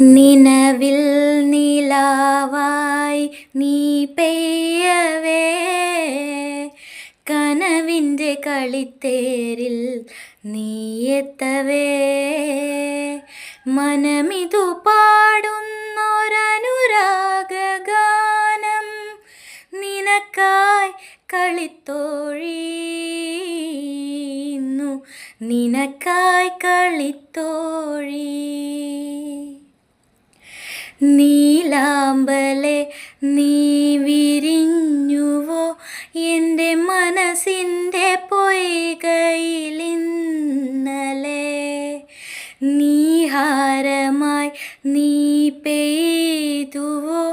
നിനവിൽ നിലാവായി നീ പെയ്യവേ, കനവിൻ്റെ കളിത്തേരിൽ നീ എത്തവേ, മനമിതു പാടുന്നൊരനുരാഗഗാനം നിനക്കായി കളിത്തോഴി, നിനക്കായി കളിത്തോഴി. നീലാമ്പലെ നീ വിരിഞ്ഞുവോ എൻ്റെ മനസ്സിൻ്റെ പൊയ്കയിലിന്നലെ, നീഹാരമായി നീ പെയ്തുവോ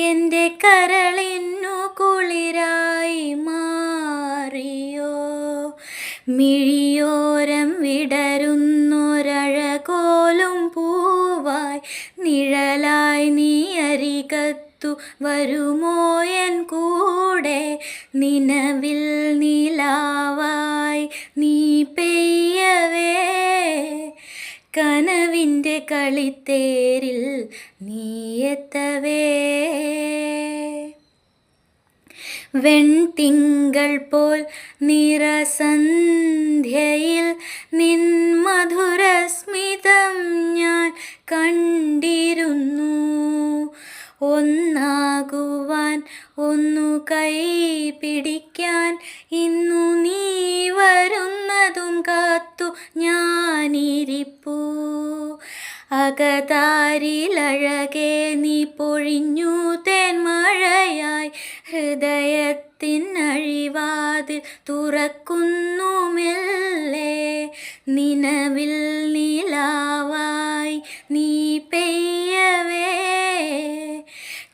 എൻ്റെ കരളിനു കുളിരായി മാറിയോ, മിഴിയോരം വിടരുന്നൊരഴകോലും പൂവായി നിഴലായി നീ അരികത്തു വരുമോ എൻ കൂടെ, നിനവിൽ നിലാവായി നീ പെയ്യവേ, കനവിൻ്റെ കളിത്തേരിൽ നീ എത്തവേ. വെൺതിങ്കൾ പോൽ നിറസന്ധ്യയിൽ നിൻ മധുരസ്മിതം ഞാൻ കണ്ടിരുന്നു, ഒന്നാകുവാൻ ഒന്നു കൈ പിടിക്കാൻ ഇന്നു നീ വരുന്നതും കാത്തു ഞാനിരിപ്പൂ, അകതാരിലഴകെ നീ പൊഴിഞ്ഞു തേന്മഴയായി ഹൃദയത്തിനഴിവാതിൽ തുറക്കുന്നു മെല്ലെ, നിനവിൽ നിലാവായി നീ പെയ്യവേ,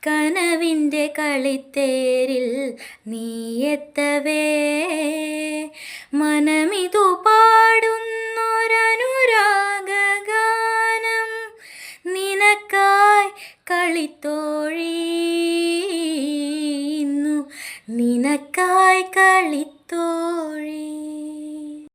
കനവിൻ്റെ കളിത്തേരിൽ നീ എത്തവേ, മനമിതു പാടുന്നൊരനുരാഗഗാനം നിനക്കായി കളിത്തോഴി, നിനക്കായി കളി